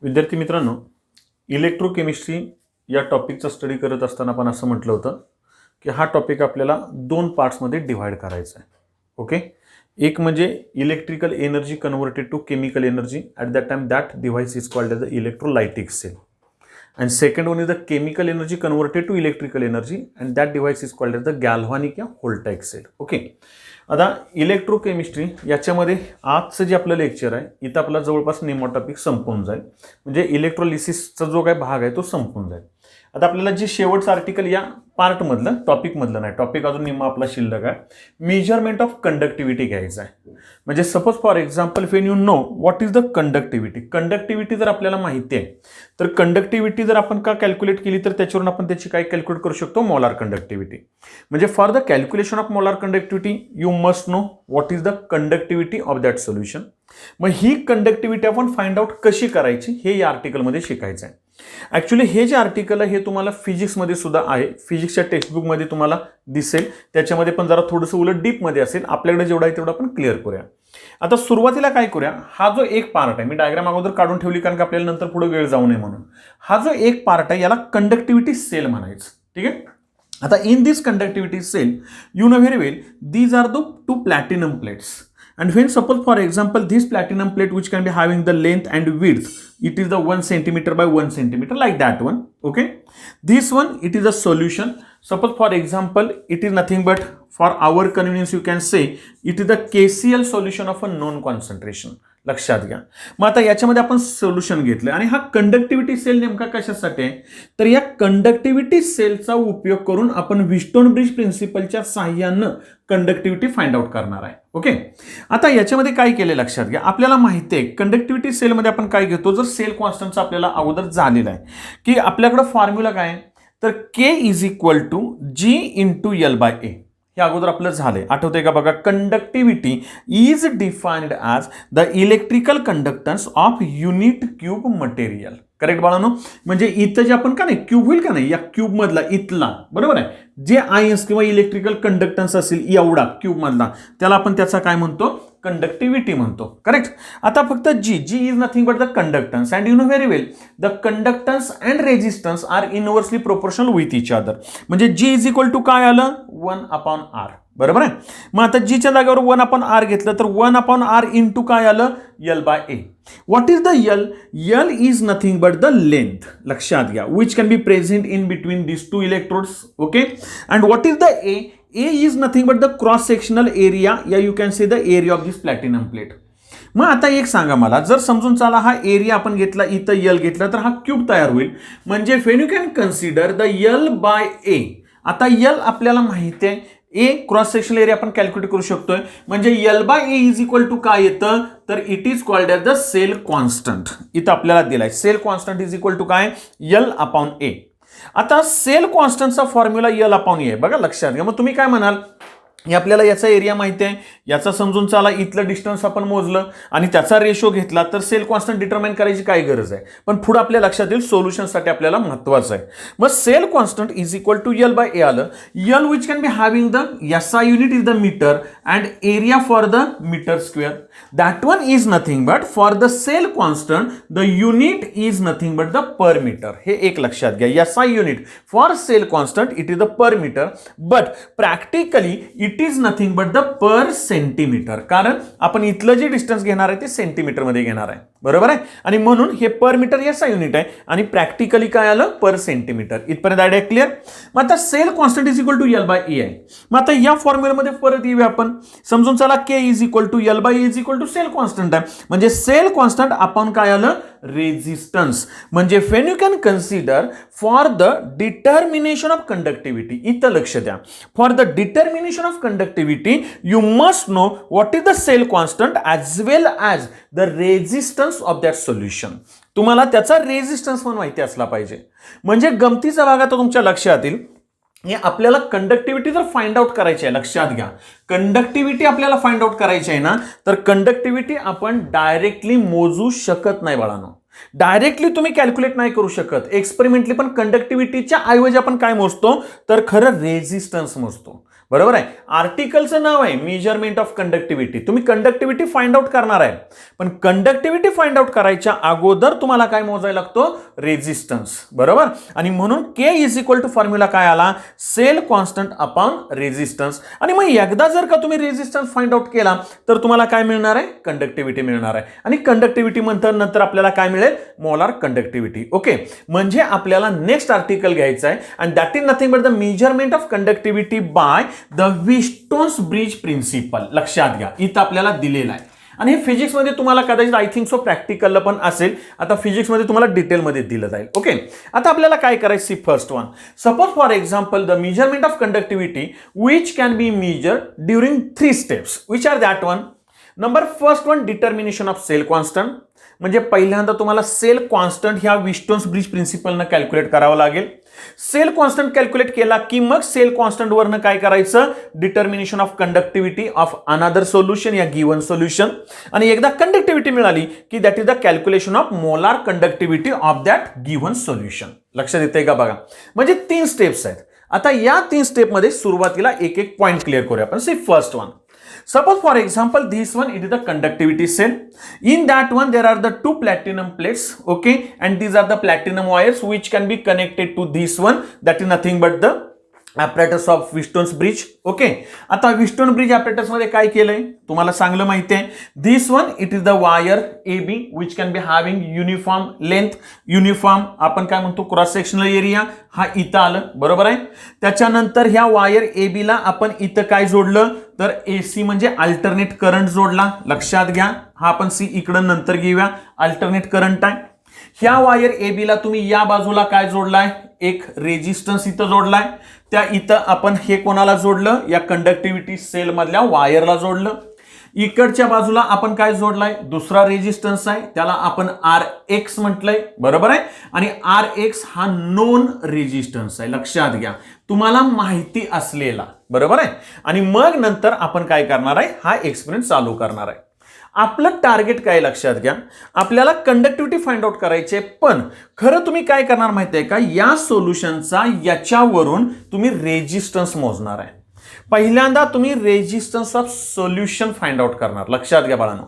विद्यार्थी मित्रांनो, इलेक्ट्रोकेमिस्ट्री या टॉपिकचा स्टडी करत असताना आपण असं म्हटलं होतं की हा टॉपिक आपल्याला दोन पार्ट्समध्ये डिव्हाइड करायचा आहे. ओके, एक म्हणजे electrical energy converted to chemical energy at that time that device is called as the electrolytic cell, and second one is the chemical energy converted to electrical energy and that device is called as the galvanic या voltaic cell. Okay, आता electrochemistry याच्यामध्ये आजचं जे आपलं lecture आहे इथं आपला जवळपास निम्मा टॉपिक संपून जाईल, म्हणजे इलेक्ट्रोलिसिसचा जो काही भाग आहे तो संपून जाईल. आता आपल्याला जे शेवटचं आर्टिकल या पार्टमधलं टॉपिकमधलं नाही, टॉपिक अजून निम्मा आपला शिल्लक आहे, मेजरमेंट ऑफ कंडक्टिव्हिटी घ्यायचं आहे. म्हणजे suppose for example Wien you know what is the conductivity जर आपल्याला माहिती आहे तर कंडक्टिव्हिटी जर आपण का कॅल्क्युलेट केली तर त्याच्यावरून आपण त्याची काय कॅल्क्युलेट करू शकतो, मोलार कंडक्टिव्हिटी. म्हणजे for the calculation of molar conductivity you must know what is the conductivity of that solution. मग ही कंडक्टिव्हिटी आपण फाइंड आउट कशी करायची हे या आर्टिकलमध्ये शिकायचं आहे. ॲक्च्युली हे जे आर्टिकल आहे हे तुम्हाला फिजिक्समध्ये सुद्धा आहे, फिजिक्सच्या टेक्स्टबुकमध्ये तुम्हाला दिसेल, त्याच्यामध्ये पण जरा थोडंसं उलट डीपमध्ये असेल. आपल्याकडे जेवढा आहे तेवढा आपण क्लिअर करूया. आता सुरुवातीला काय करूया, हा जो एक पार्ट आहे, मी डायग्राम अगोदर काढून ठेवली कारण की आपल्याला नंतर पुढे वेळ जाऊ नये म्हणून. हा जो एक पार्ट आहे याला कंडक्टिव्हिटी सेल म्हणायचं. ठीक आहे, आता in this conductivity cell you know very well these are the two platinum plates. And when suppose for example this platinum plate which can be having the length and width, it is the 1 centimeter by 1 centimeter like that one. Okay, this one it is a solution. Suppose for example it is nothing but for our convenience you can say it is the KCl solution of a known concentration. लक्षात घ्या. मग आता याच्यामध्ये आपण solution घेतलं आणि हा conductivity sale नेमका कशासाठी आहे तर या कंडक्टिव्हिटी सेलचा उपयोग करून आपण व्हिस्टोन ब्रिज प्रिन्सिपलच्या साहाय्यानं कंडक्टिव्हिटी फाइंड आउट करणार आहे. ओके, आता याच्यामध्ये काय केले लक्षात घ्या, आपल्याला माहिती आहे कंडक्टिव्हिटी सेलमध्ये आपण काय घेतो, जर सेल कॉन्स्टंटचा आपल्याला अगोदर झालेला आहे की आपल्याकडे फॉर्म्युला काय आहे तर K is equal to G into L by A. हे अगोदर आपलं झालंय, आठवतंय का बघा. Conductivity is defined as the electrical conductance of unit cube material. Correct बाळांनो, म्हणजे इथं जे आपण का नाही क्यूब होईल का नाही या क्यूब मधला इथला, बरोबर आहे, जे आयन्स किंवा इलेक्ट्रिकल कंडक्टन्स असेल एवढा क्यूब मधला त्याला आपण त्याचा काय म्हणतो, कंडक्टिव्हिटी म्हणतो. करेक्ट. आता फक्त G is nothing but the conductance and you know very well the conductance and resistance are inversely proportional with each other. म्हणजे जी इज इक्वल टू काय आलं 1/r. बरोबर आहे. मग आता जीच्या जागेवर 1/r घेतलं तर 1/r इंटू काय आलं L by A. What is the L? L is nothing but the length. लक्षात घ्या, which can be present in between this two electrodes. Okay, and what is the A? A is nothing but the cross sectional area, या you can say the area of this platinum plate. मग आता एक सांगा मला, जर समजून चला हा एरिया आपण घेतला, इथं यल घेतला तर हा क्यूब तयार होईल. म्हणजे when you can consider the L by A. आता यल आपल्याला माहिती आहे, ए क्रॉस सेक्शनल एरिया आपण कॅल्क्युलेट करू शकतोय. म्हणजे L by A is equal to काय येतं तर it is called as the cell constant. इथं आपल्याला दिलाय cell constant is equal to काय एल अपॉन ए. आता सेल कॉन्स्टंटचा फॉर्म्युला एल अपॉन ए बघा, लक्षात घ्या. मग तुम्ही काय म्हणाल, हे आपल्याला याचा एरिया माहिती आहे, याचा समजून चला इथलं डिस्टन्स आपण मोजलं आणि त्याचा रेशो घेतला तर सेल कॉन्स्टंट डिटरमाइन करायची काय गरज आहे. पण पुढे आपल्या लक्षात येईल सोल्युशनसाठी आपल्याला महत्त्वाचं आहे. मग cell constant is equal to L by A आलं. L which can be having the SI unit is the meter and area for the meter square. That one is nothing but for the cell constant the unit is nothing but the per meter. हे एक लक्षात घ्या, SI unit for cell constant it is the per meter, but practically it is nothing but the per centimetre. कारण आपण इथलं जे distance घेणार आहे ते सेंटीमीटर मध्ये घेणार आहे, बरोबर आहे. आणि म्हणून हे पर मीटर याचा युनिट आहे आणि प्रॅक्टिकली काय आलं पर सेंटीमीटर. इथपर्यंत आयडिया क्लिअर. मग आता cell constant is equal to L by A आहे. मग आता या फॉर्म्युलामध्ये परत येऊया आपण, समजून चला K is equal to L by A is equal to cell constant आहे. म्हणजे सेल कॉन्स्टंट आपण काय आलं रेजिस्टन्स. म्हणजे when you can consider for the determination of conductivity, इथं लक्ष द्या, for the determination of conductivity you must know what is the cell constant as well as the resistance of that solution. तुम्हाला त्याचा resistance पण माहिती असला पाहिजे. म्हणजे गमतीचा भाग आता तुमच्या लक्षात येईल, हे आपल्याला कंडक्टिव्हिटी जर फाइंड आउट करायची आहे, लक्षात घ्या, कंडक्टिव्हिटी आपल्याला फाइंड आउट करायची आहे ना, तर कंडक्टिव्हिटी आपण डायरेक्टली मोजू शकत नाही बाळांनो. डायरेक्टली तुम्ही कॅल्क्युलेट नाही करू शकत. एक्सपेरिमेंटली पण कंडक्टिव्हिटीच्या ऐवजी आपण काय मोजतो तर खरं रेजिस्टन्स मोजतो. बरोबर आहे. आर्टिकलचं नाव आहे मेजरमेंट ऑफ कंडक्टिव्हिटी. तुम्ही कंडक्टिव्हिटी फाइंड आउट करणार आहे, पण कंडक्टिव्हिटी फाइंड आउट करायच्या अगोदर तुम्हाला काय मोजायला लागतो? रेझिस्टन्स. बरोबर. आणि म्हणून K is equal to formula काय आला? Cell constant upon resistance. आणि मग एकदा जर का तुम्ही रेझिस्टन्स फाइंड आउट केला तर तुम्हाला काय मिळणार आहे? कंडक्टिव्हिटी मिळणार आहे. आणि कंडक्टिव्हिटी नंतर आपल्याला काय मिळेल? Molar conductivity. ओके. म्हणजे आपल्याला नेक्स्ट आर्टिकल घ्यायचं आहे and that is nothing but the measurement of conductivity by the Wheatstone's bridge principle. लक्षात घ्या, इथं आपल्याला दिलेला आहे. आणि हे फिजिक्स मध्ये तुम्हाला कदाचित आय थिंक सो प्रॅक्टिकलला पण असेल. आता फिजिक्स मध्ये तुम्हाला डिटेलमध्ये दिलं जाईल. ओके. आता आपल्याला काय करायचं? First one, suppose for example the measurement of conductivity which can be measure during 3 steps. Which are that one? Number first one, determination of cell constant. म्हणजे पहिल्यांदा तुम्हाला सेल कॉन्स्टंट ह्या व्हिस्टोन्स ब्रिज प्रिन्सिपलनं कॅल्क्युलेट करावं लागेल. सेल कॉन्स्टंट कॅल्क्युलेट केला की मग cell constant वरनं काय करायचं? Determination of conductivity of another solution या गिवन सोल्युशन. आणि एकदा कंडक्टिव्हिटी मिळाली की that is the calculation of molar conductivity of that given solution. लक्षात येते का बघा? म्हणजे 3 स्टेप्स आहेत. आता या 3 स्टेपमध्ये सुरुवातीला एक एक पॉइंट क्लिअर करूया आपण. See first one, suppose for example this one it is the conductivity cell. In that one there are the 2 platinum plates, okay, and these are the platinum wires which can be connected to this one, that is nothing but the apparatus of Wheatstone's bridge. Okay. आता व्हिस्टोन bridge apparatus मध्ये काय केलंय तुम्हाला चांगलं माहिती आहे. This one it is the wire AB which can be having uniform length. Uniform आपण काय म्हणतो? Cross sectional area. हा इथं आलं. बरोबर आहे. त्याच्यानंतर ह्या वायर AB ला आपण इथं काय जोडलं? तर AC म्हणजे अल्टरनेट करंट जोडला. लक्षात घ्या, हा आपण C इकडं नंतर घेऊया. अल्टरनेट करंट आहे. ह्या वायर AB ला तुम्ही या बाजूला काय जोडलाय? एक रेजिस्टन्स इथं जोडलाय. त्या इथं आपण हे कोणाला जोडलं? या कंडक्टिव्हिटी सेल मधल्या वायरला जोडलं. इकडच्या बाजूला आपण काय जोडलाय? दुसरा रेजिस्टन्स आहे, त्याला आपण RX म्हटलंय. बरोबर आहे. आणि RX हा नोन रेजिस्टन्स आहे. लक्षात घ्या, तुम्हाला माहिती असलेला. बरोबर आहे. आणि मग नंतर आपण काय करणार आहे? हा एक्सपेरिमेंट चालू करणार आहे. आपलं टार्गेट काय लक्षात घ्या? आपल्याला कंडक्टिव्हिटी फाइंड आउट करायचे, पण खरं तुम्ही काय करणार माहिती आहे का? या सोल्युशनचा याच्यावरून तुम्ही रेजिस्टन्स मोजणार आहे. पहिल्यांदा तुम्ही resistance of solution find out करणार. लक्षात घ्या बाळांनो,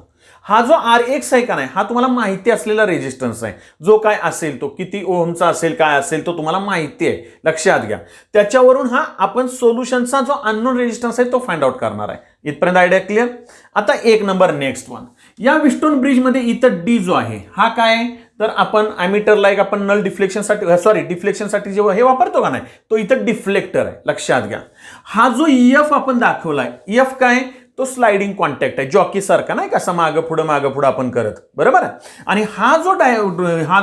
हा जो RX आहे का नाही, हा तुम्हाला माहिती असलेला रेजिस्टन्स आहे. जो काय असेल तो किती ओहमचा असेल, काय असेल तो तुम्हाला माहिती आहे. लक्षात घ्या, त्याच्यावरून हा आपण सोल्युशनचा जो अननोन रेजिस्टन्स आहे तो फाइंड आउट करणार आहे. इथपर्यंत आयडिया क्लिअर? आता एक नंबर नेक्स्ट वन, या व्हिस्टोन ब्रिज मध्ये इथं D जो आहे हा काय आहे? तर आपण ॲमीटरला एक आपण नल डिफ्लेक्शनसाठी डिफ्लेक्शनसाठी जे हे वापरतो का नाही, तो इथं डिफ्लेक्टर आहे. लक्षात घ्या, हा जो EF आपण दाखवलाय, EF काय? तो स्लाइडिंग कॉन्टॅक्ट आहे. जॉकी सारखा नाही का, मागं पुढं आपण करत. बरोबर आहे. आणि हा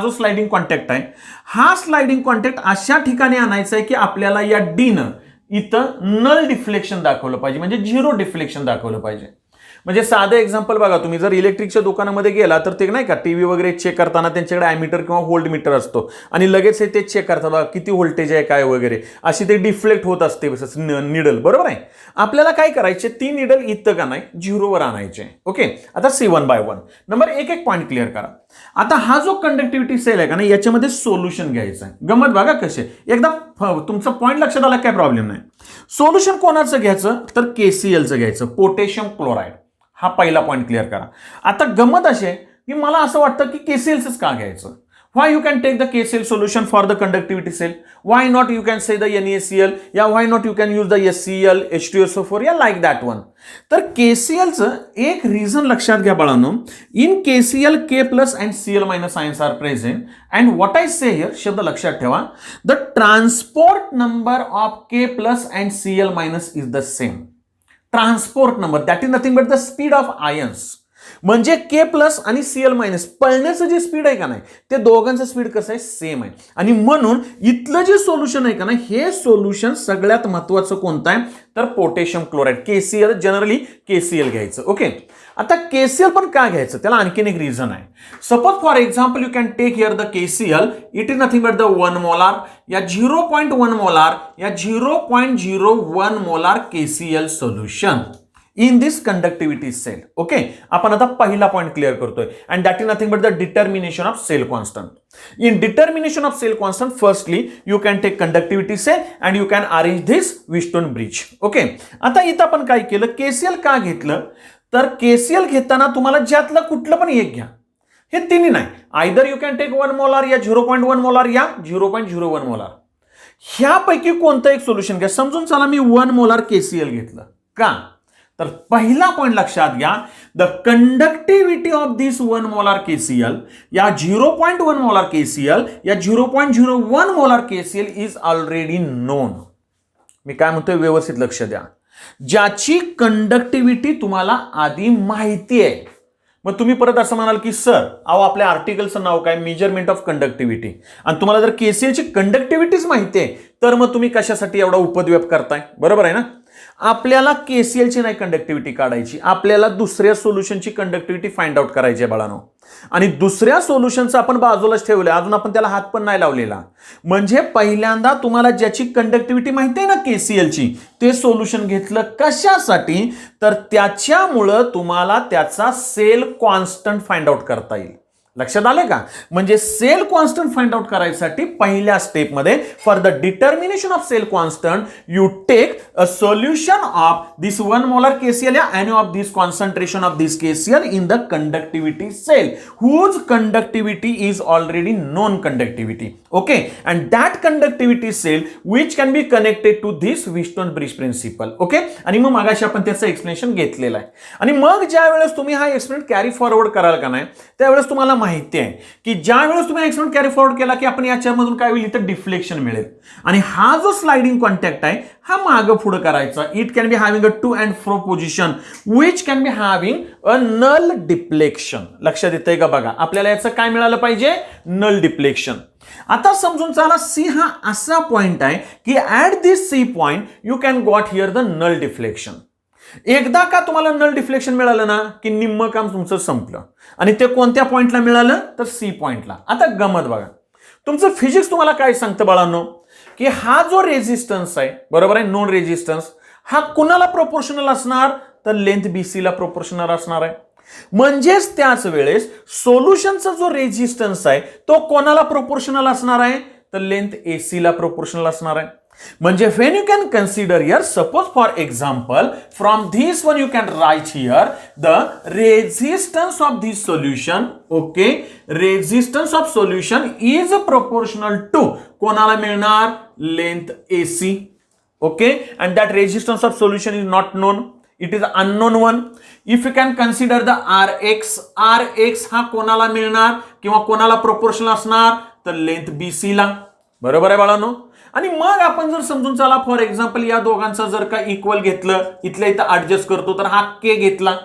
जो स्लाइडिंग कॉन्टॅक्ट आहे, हा स्लाइडिंग कॉन्टॅक्ट अशा ठिकाणी आणायचा आहे की आपल्याला या डीनं इथं नल डिफ्लेक्शन दाखवलं पाहिजे, म्हणजे 0 डिफ्लेक्शन दाखवलं पाहिजे. म्हणजे साधं एक्झाम्पल बघा, तुम्ही जर इलेक्ट्रिकच्या दुकानामध्ये गेला तर ते नाही का टीव्ही वगैरे चेक करताना त्यांच्याकडे ॲमीटर किंवा व्होल्ट मीटर असतो आणि लगेच ते चेक करतात बघा किती व्होल्टेज आहे काय वगैरे, अशी ते डिफ्लेक्ट होत असते निडल. बरोबर आहे. आपल्याला काय करायचे? ती निडल इथं का नाही 0वर आणायचे. ओके. आता C1 by 1 नंबर एक पॉईंट क्लिअर करा. आता हा जो कंडक्टिव्हिटी सेल आहे का नाही, याच्यामध्ये सोल्युशन घ्यायचं आहे. गमत बघा कसे, एकदा तुमचा पॉईंट लक्षात आला काय प्रॉब्लेम नाही. सोल्युशन कोणाचं घ्यायचं? तर KClचं घ्यायचं, पोटॅशियम क्लोराईड. हा पहिला पॉईंट क्लिअर करा. आता गमत अशी आहे की मला असं वाटतं की KClच का घ्यायचं? Why you can take the KCl solution for the conductivity cell? Why not you can say the NaCl? या why not you can use the HCl, H2SO4 या like that one? तर KClचं एक रिझन लक्षात घ्या बाळांनो. In KCl K plus and Cl minus ions are present and what I say here, शब्द लक्षात ठेवा, the transport number of K plus and Cl minus is the same. Transport number that is nothing but the speed of ions. म्हणजे K plus आणि Cl minus पळण्याचं जे speed आहे का नाही, ते दोघांचं स्पीड कसं आहे? सेम आहे. आणि म्हणून इथलं जे सोल्युशन आहे का नाही, हे सोल्युशन सगळ्यात महत्वाचं कोणतं आहे? तर potassium chloride, KCl. Generally KCl घ्यायचं. ओके. आता KCl पण का घ्यायचं? त्याला आणखीन एक रिझन आहे. Suppose for example you can take here the KCl, it is nothing but the 1 molar. या 0.1 मोलार, या 0.01 molar KCl solution in this conductivity cell. Okay, आपण आता पहिला पॉइंट क्लिअर करतोय and that is nothing but the determination of cell constant. In determination of cell constant, firstly you can take conductivity cell and you can arrange this Wheatstone bridge. Okay, आता इथं आपण काय केलं, KCL का घेतलं तर KCL घेताना तुम्हाला ज्यातलं कुठलं पण एक घ्या, हे तिन्ही नाही, either you can take 1 molar या 0.1 मोलार या 0.01 मोलार, ह्यापैकी कोणतं एक सोल्युशन घ्या. समजून चला मी 1 मोलार केसीएल घेतलं का, तर पहिला पॉइंट लक्षात घ्या, the conductivity of this 1 molar KCl या 0.1 मोलार केसीएल या 0.01 molar KCl is already known. मी काय म्हणतोय व्यवस्थित लक्ष द्या, ज्याची कंडक्टिव्हिटी तुम्हाला आधी माहिती आहे. मग तुम्ही परत असं म्हणाल की सर अहो आपल्या आर्टिकलचं नाव काय, मेजरमेंट ऑफ कंडक्टिव्हिटी, आणि तुम्हाला जर केसीएलची कंडक्टिव्हिटीच माहिती आहे तर मग तुम्ही कशासाठी एवढा उपद्व्याप करताय, बरोबर आहे ना. आपल्याला केसीएलची नाही कंडक्टिव्हिटी काढायची, आपल्याला दुसऱ्या सोल्युशनची कंडक्टिव्हिटी फाइंड आउट करायची आहे बाळांनो. आणि दुसऱ्या सोल्युशनचं आपण बाजूलाच ठेवलंय, अजून आपण त्याला हात पण नाही लावलेला. म्हणजे पहिल्यांदा तुम्हाला ज्याची कंडक्टिव्हिटी माहिती आहे ना केसीएलची, ते सोल्युशन घेतलं कशासाठी, तर त्याच्यामुळं तुम्हाला त्याचा सेल कॉन्स्टंट फाइंड आउट करता येईल. लक्षात आले का. म्हणजे सेल कॉन्स्टंट फाइंड आउट करायसाठी पहिल्या स्टेपमध्ये for the determination of cell constant you take a solution of this 1 molar KCl and of this concentration of this KCl in the conductivity cell whose conductivity is already known conductivity. Okay, and that conductivity cell which can be connected to this Wheatstone bridge principle. Okay, आणि मग मागाशी आपण त्याचं explanation घेतलेलं आहे. आणि मग ज्या वेळेस तुम्ही हा एक्सपेरिमेंट कॅरी फॉरवर्ड कराल का नाही, त्यावेळेस तुम्हाला माहिती आहे की ज्या वेळेस तुम्ही एक्सपेरिमेंट कॅरी फॉरवर्ड केला की आपण याच्यामधून काय होईल, इथं डिफ्लेक्शन मिळेल. आणि हा जो स्लाइडिंग कॉन्टॅक्ट आहे हा मागं पुढे करायचा. It can be having a to and fro position which can be having a null deflection. लक्षात येतंय का बघा, आपल्याला याचं काय मिळालं पाहिजे, नल डिफ्लेक्शन. आता समजून चला सी हा असा पॉइंट आहे की at this C point you can got here the null deflection. एकदा का तुम्हाला नल डिफ्लेक्शन मिळालं ना की निम्म काम तुमचं संपलं. आणि ते कोणत्या पॉइंटला मिळालं, तर सी पॉइंटला. आता गमत बघा, तुमचं फिजिक्स तुम्हाला काय सांगतं बाळांनो, की हा जो रेझिस्टन्स आहे, बरोबर आहे, नोन रेझिस्टन्स, हा कुणाला प्रोपोर्शनल असणार, तर लेंथ BC ला प्रोपोर्शनल असणार आहे. म्हणजेच त्याच वेळेस सोल्युशनचा जो रेझिस्टन्स आहे तो कोणाला प्रोपोर्शनल असणार आहे, तर लेंथ AC ला प्रोपोर्शनल असणार आहे. म्हणजे when you can consider here, suppose for example from this one you can write here the resistance of this solution. Okay, resistance of solution is proportional to कोणाला मिळणार, length AC. Okay, and that resistance of solution is not known, it is unknown one. If you can consider the RX हा कोणाला मिळणार किंवा कोणाला proportional असणार, तर length BC ला. बरोबर आहे बाळांनो. आणि मग आपण जर समजून चला फॉर एक्झाम्पल या दोघांचा जर का इक्वल घेतलं, इथल्या इथं ऍडजस्ट करतो तर हा K घेतला,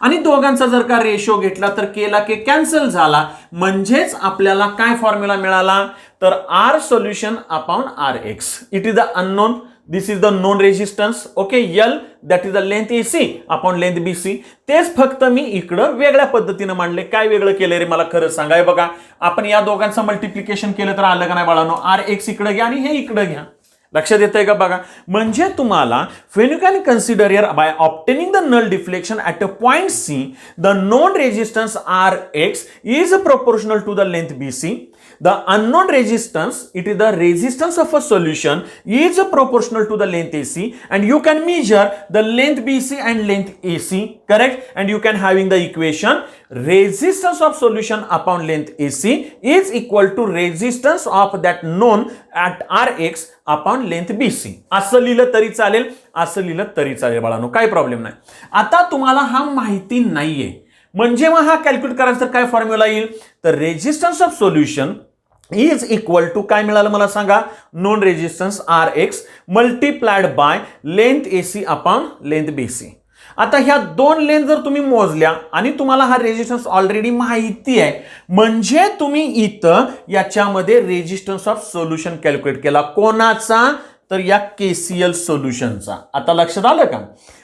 आणि दोघांचा जर का रेशो घेतला तर K ला K कॅन्सल झाला. म्हणजेच आपल्याला काय फॉर्म्युला मिळाला, तर R solution upon RX. It is the unknown, this is the known resistance. Okay, L that is the length AC upon length BC. तेच फक्त मी इकडं वेगळ्या पद्धतीने मांडले. काय वेगळं केलंय रे मला खरं सांगाय. बघा आपण या दोघांचं मल्टिप्लिकेशन केलं तर आलं का नाही बाळांनो, RX इकडे घ्या आणि हे इकडे घ्या. लक्षात येतंय का बघा. म्हणजे तुम्हाला when you can consider here by obtaining the null deflection at a point C, the known resistance RX is proportional to the length BC. The unknown resistance, it is the resistance of a solution, is proportional to the length AC, and you can measure the length BC and length AC, correct? And you can having the equation resistance of solution upon length AC is equal to resistance of that known at RX upon length BC. असं लिहिलं तरी चालेल, असं लिहिलं तरी चालेल बाळांनो, काही प्रॉब्लेम नाही. आता तुम्हाला हा माहिती नाहीये, म्हणजे मग हा कॅल्क्युलेट करायचं तर काय फॉर्म्युला येईल, तर resistance of solution is equal to काय मिळालं मला सांगा, known resistance RX multiplied by length AC upon length BC. आता ह्या दोन लेंथ जर तुम्ही मोजल्या आणि तुम्हाला हा रेजिस्टन्स ऑलरेडी माहिती आहे, म्हणजे तुम्ही इथं याच्यामध्ये रेजिस्टन्स ऑफ सोल्युशन कॅल्क्युलेट केला. कोणाचा, तर या केसीएल सोल्युशनचा. आता लक्षात आलं का?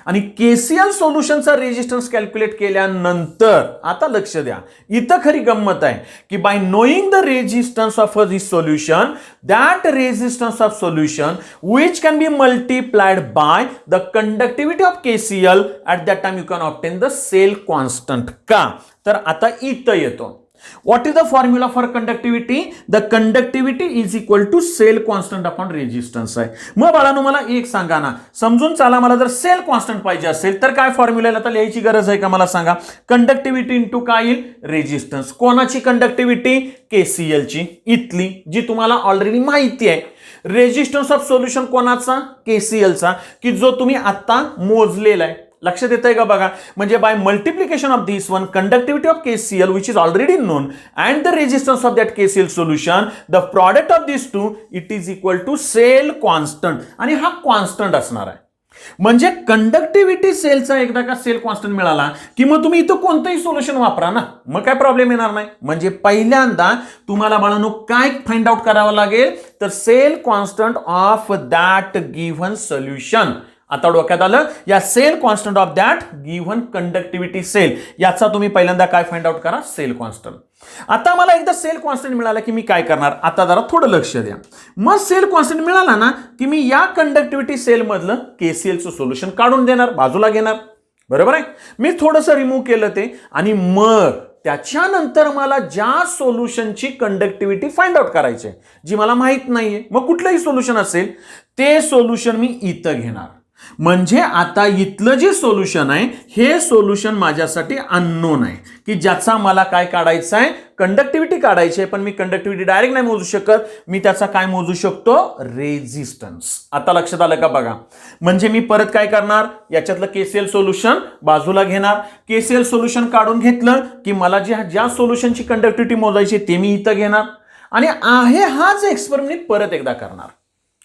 आणि केसीएल सोल्युशनचा रेजिस्टन्स कॅल्क्युलेट केल्यानंतर आता लक्ष द्या, इथं खरी गंमत आहे की by knowing the resistance of this solution, that resistance of solution which can be multiplied by the conductivity of KCl at that time you can obtain the cell constant. का? तर आता इथं येतो. What is the formula for conductivity? The conductivity is equal to cell constant upon resistance आहे. मग बाळांनो मला एक सांगा ना, समजून चला, मला जर सेल कॉन्स्टंट पाहिजे असेल तर काय फॉर्म्युला आता लिहायची गरज आहे का? मला सांगा. कंडक्टिव्हिटी इंटू काय येईल? रेजिस्टन्स. कोणाची कंडक्टिव्हिटी? केसीएल ची, इथली, जी तुम्हाला ऑलरेडी माहिती आहे. रेजिस्टन्स ऑफ सोल्युशन कोणाचा? केसीएलचा, की जो तुम्ही आता मोजलेला आहे. लक्षात येतंय का बघा? म्हणजे by multiplication of this one, conductivity of KCl which is already known and the resistance of that KCl solution, the product of this two, it is equal to cell constant. आणि हा कॉन्स्टंट असणार आहे. म्हणजे conductivity सेलचा एकदा का sale constant मिळाला की मग तुम्ही इथं कोणतंही सोल्युशन वापरा ना, मग काय प्रॉब्लेम येणार नाही. म्हणजे पहिल्यांदा तुम्हाला बाळांनो काय फाइंड आउट करावं लागेल? तर cell constant of that given solution. आता डोक्यात आलं? या cell constant of that given conductivity cell, याचा तुम्ही पहिल्यांदा काय फाइंड आउट करा? Cell constant. आता मला एकदा सेल कॉन्स्टंट मिळाला की मी काय करणार? आता जरा थोडं लक्ष द्या. मग सेल कॉन्स्टंट मिळाला ना की मी या कंडक्टिव्हिटी सेल मधलं केसीएलचं सोल्युशन काढून देणार, बाजूला घेणार. बरोबर आहे? मी थोडंसं रिमूव्ह केलं ते, आणि मग त्याच्यानंतर मला ज्या सोल्युशनची कंडक्टिव्हिटी फाइंड आउट करायची, जी मला माहित नाहीये, मग कुठलंही सोल्युशन असेल ते सोल्युशन मी इथं घेणार. म्हणजे आता इथलं जे सोल्युशन आहे हे सोल्युशन माझ्यासाठी अननोन आहे, की ज्याचा मला काय काढायचं आहे? कंडक्टिव्हिटी काढायची आहे. पण मी कंडक्टिव्हिटी डायरेक्ट नाही मोजू शकत, मी त्याचा काय मोजू शकतो? रेजिस्टन्स. आता लक्षात आलं का बघा? म्हणजे मी परत काय करणार? याच्यातलं केसीएल सोल्युशन बाजूला घेणार. केसीएल सोल्युशन काढून घेतलं की मला ज्या सोल्युशनची कंडक्टिव्हिटी मोजायची ते मी इथं घेणार, आणि आहे हाच एक्सपेरिमेंट परत एकदा करणार.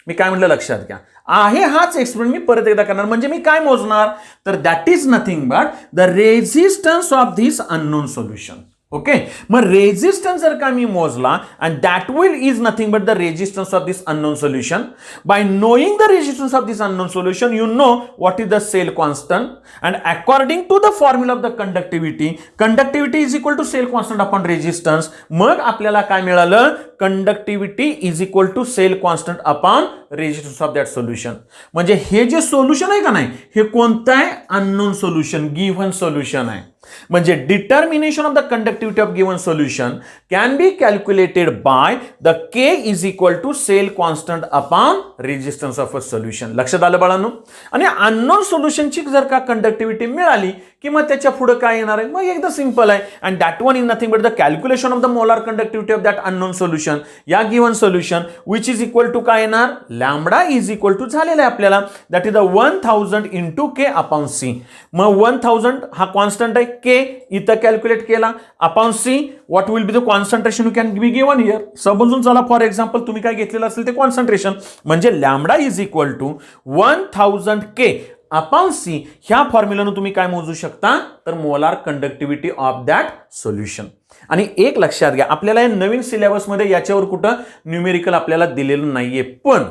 मी काय म्हटलं लक्षात घ्या? आहे हाच एक्सपेरिमेंट मी परत एकदा करणार. म्हणजे मी काय मोजणार? तर that is nothing but the resistance of this unknown solution. Okay, मग रेजिस्टन्स जर का मी मोजला, and that will is nothing but the resistance of this unknown solution. By knowing the resistance of this unknown solution you know what is the cell constant, and according to the formula of the conductivity is equal to cell constant upon resistance. मग आपल्याला काय मिळालं? Conductivity is equal to cell constant upon resistance of that solution. म्हणजे हे जे solution आहे का नाही, हे कोणतं आहे? अननोन सोल्युशन, गिव्हन सोल्युशन आहे. म्हणजे determination of the conductivity of given solution can be calculated by the K is equal to cell constant upon resistance of a solution. लक्षात आलं बाळांनो? आणि अननोन सोल्युशनची जर का कंडक्टिव्हिटी मिळाली की मग त्याच्या पुढे काय येणार आहे? मग एकदम सिंपल आहे, and that one is nothing but the calculation of the molar conductivity of that unknown solution, या given solution, which is equal to काय येणार? लॅम्बडा इज इक्वल टू झालेला आहे आपल्याला, that is the 1000 into K upon C. मग 1000 हा constant आहे, K इथं कॅल्क्युलेट केला, upon C what will be the concentration you can be given here. समजून चला, फॉर एक्झाम्पल तुम्ही काय घेतलेलं असेल ते कॉन्सन्ट्रेशन, म्हणजे lambda is equal to 1000 K upon C. ह्या फॉर्म्युलानं तुम्ही काय मोजू शकता? तर molar conductivity of that solution. आणि एक लक्षात घ्या, आपल्याला या नवीन सिलेबसमध्ये याच्यावर कुठं न्यूमेरिकल आपल्याला दिलेलं नाहीये, पण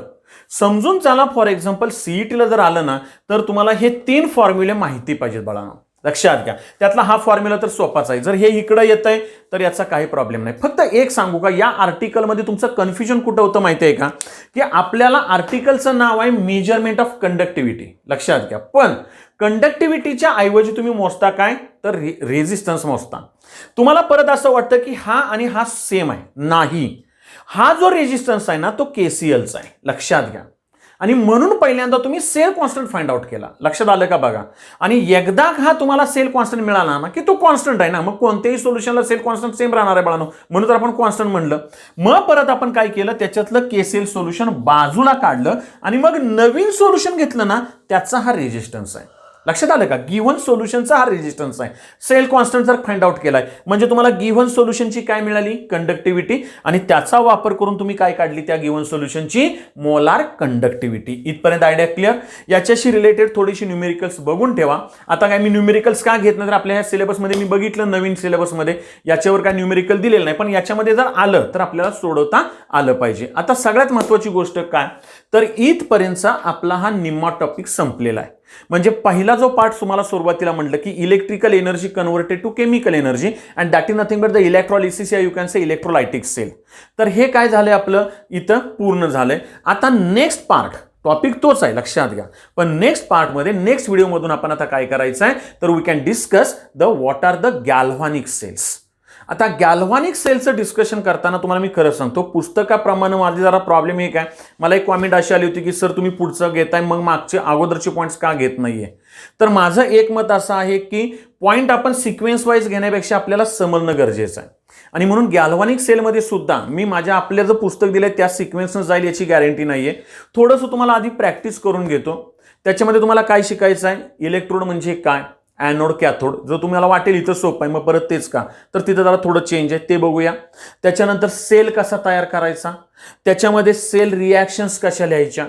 समजून चला, फॉर एक्झाम्पल सीईटीला जर आलं ना तर तुम्हाला हे 3 फॉर्म्युले माहिती पाहिजेत बाळांनो. लक्षात घ्या, त्यातला हा फॉर्म्युला तर सोपाच आहे. जर हे इकडं येतंय तर याचा काही प्रॉब्लेम नाही. फक्त एक सांगू का, या आर्टिकलमध्ये तुमचं कन्फ्युजन कुठं होतं माहिती आहे का? की आपल्याला आर्टिकलचं नाव आहे मेजरमेंट ऑफ कंडक्टिव्हिटी. लक्षात घ्या, पण कंडक्टिव्हिटीच्या ऐवजी तुम्ही मोजता काय? तर रेजिस्टन्स मोजता. तुम्हाला परत असं वाटतं की हा आणि हा सेम आहे. नाही, हा जो रेजिस्टन्स आहे ना तो केसीएलचा आहे. लक्षात घ्या, आणि म्हणून पहिल्यांदा तुम्ही सेल कॉन्स्टंट फाइंड आउट केला. लक्षात आलं का बघा? आणि एकदा हा तुम्हाला सेल कॉन्स्टंट मिळाला ना की तो कॉन्स्टंट आहे ना, मग कोणत्याही सोल्युशनला सेल कॉन्स्टंट सेम राहणार आहे बाळांनो, म्हणून तर आपण कॉन्स्टंट म्हणलं. मग परत आपण काय केलं? त्याच्यातलं केसीएल सोल्युशन बाजूला काढलं आणि मग नवीन सोल्युशन घेतलं ना, त्याचा हा रेजिस्टन्स आहे. लक्षात आलं का? गिव्हन सोल्युशनचा हा रेजिस्टन्स आहे. सेल कॉन्स्टंट जर फाइंड आउट केलाय म्हणजे तुम्हाला गिव्हन सोल्युशनची काय मिळाली? कंडक्टिव्हिटी. आणि त्याचा वापर करून तुम्ही काय काढली? त्या गिव्हन सोल्युशनची मोलार कंडक्टिव्हिटी. इथपर्यंत आयडिया क्लिअर? याच्याशी रिलेटेड थोडीशी न्यूमेरिकल्स बघून ठेवा. आता काय मी न्यूमेरिकल्स का घेत नाही तर आपल्या या सिलेबसमध्ये मी बघितलं नवीन सिलेबसमध्ये याच्यावर काय न्यूमेरिकल दिलेलं नाही, पण याच्यामध्ये जर आलं तर आपल्याला सोडवता आलं पाहिजे. आता सगळ्यात महत्त्वाची गोष्ट काय तर इथपर्यंतचा आपला हा निम्मा टॉपिक संपलेला आहे. म्हणजे पहिला जो पार्ट तुम्हाला सुरुवातीला म्हटलं की electrical energy converted to chemical energy and that is nothing but the electrolysis या you can say electrolytic cell. तर हे काय झालंय आपलं इथं पूर्ण झालंय. आता नेक्स्ट पार्ट टॉपिक तोच आहे लक्षात घ्या, पण नेक्स्ट पार्टमध्ये नेक्स्ट व्हिडिओमधून आपण आता काय करायचं आहे तर we can discuss the what are the galvanic cells. आता गॅल्व्हॅनिक सेलचं डिस्कशन करताना तुम्हाला मी खरं सांगतो पुस्तकाप्रमाणे माझे जरा प्रॉब्लेम एक आहे. मला एक कॉमेंट अशी आली होती की सर तुम्ही पुढचं घेताय मग मागचे अगोदरचे पॉईंट्स का घेत नाहीये. तर माझं एक मत असं आहे की पॉईंट आपण सिक्वेन्स वाईज घेण्यापेक्षा आपल्याला समजणं गरजेचं आहे. आणि म्हणून गॅल्व्हॅनिक सेलमध्ये सुद्धा मी माझ्या आपल्या जर पुस्तक दिलंय त्या सिक्वेन्सनं जाईल याची गॅरंटी नाहीये. थोडंसं तुम्हाला आधी प्रॅक्टिस करून घेतो. त्याच्यामध्ये तुम्हाला काय शिकायचं आहे? इलेक्ट्रोड म्हणजे काय, ॲनोड कॅथोड. जर तुम्हाला वाटेल इथं सोपं आहे मग परत तेच का तर तिथं जरा थोडं चेंज आहे ते बघूया. त्याच्यानंतर सेल कसा तयार करायचा, त्याच्यामध्ये सेल रिॲक्शन्स कशा लिहायच्या,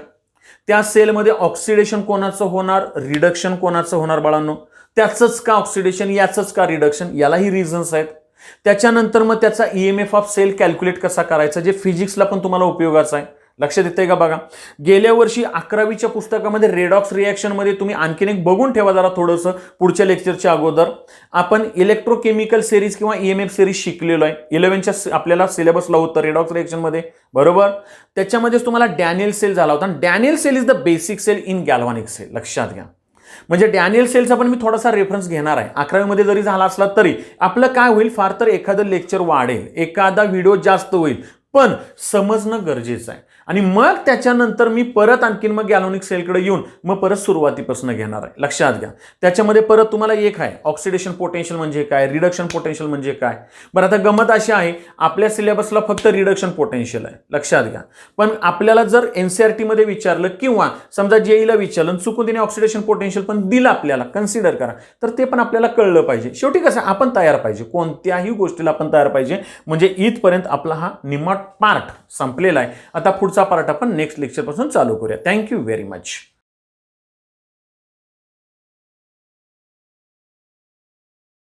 त्या सेलमध्ये ऑक्सिडेशन कोणाचं होणार, रिडक्शन कोणाचं होणार बाळांनो, त्याचंच का ऑक्सिडेशन याचंच का रिडक्शन, यालाही रिझन्स आहेत. त्याच्यानंतर मग त्याचा ईएमएफ ऑफ सेल कॅल्क्युलेट कसा करायचा जे फिजिक्सला पण तुम्हाला उपयोगाचं आहे. लक्षात येतंय का बघा? गेल्या वर्षी 11वीच्या पुस्तकामध्ये रेडॉक्स रिॲक्शनमध्ये तुम्ही आणखीन एक बघून ठेवा जरा थोडंसं पुढच्या लेक्चरच्या अगोदर आपण इलेक्ट्रोकेमिकल सिरीज किंवा ईएमएफ सिरीज शिकलेलो आहे. 11च्या आपल्याला सिलेबसला होतं रेडॉक्स रिॲक्शनमध्ये बरोबर. त्याच्यामध्येच तुम्हाला डॅनियल सेल झाला होता. Daniel cell is the basic cell in galvanic cell. लक्षात घ्या. म्हणजे डॅनियल सेलचा पण मी थोडासा रेफरन्स घेणार आहे. 11वीमध्ये जरी झाला असला तरी आपलं काय होईल फार तर एखादं लेक्चर वाढेल, एखादा व्हिडिओ जास्त होईल, पण समजणं गरजेचं आहे. आणि मग त्याच्यानंतर मी परत आणखीन मग गॅल्व्हॅनिक सेलकडे येऊन मग परत सुरुवातीपासून घेणार आहे. लक्षात घ्या. त्याच्यामध्ये परत तुम्हाला एक आहे ऑक्सिडेशन पोटेन्शियल म्हणजे काय, रिडक्शन पोटेन्शियल म्हणजे काय. बरं आता गमत अशी आहे आपल्या सिलेबसला फक्त रिडक्शन पोटेन्शियल आहे लक्षात घ्या. पण आपल्याला जर एनसीईआरटी मध्ये विचारलं किंवा समजा जेईला विचारलं चुकून तिने ऑक्सिडेशन पोटेन्शियल पण दिलं आपल्याला कन्सिडर करा तर ते पण आपल्याला कळलं पाहिजे. शेवटी कसं आपण तयार पाहिजे, कोणत्याही गोष्टीला आपण तयार पाहिजे. म्हणजे इथपर्यंत आपला हा निम्मा पार्ट संपलेला आहे. आता पुढचा पार्ट आपण नेक्स्ट लेक्चर पासून चालू करूया. Thank you very much.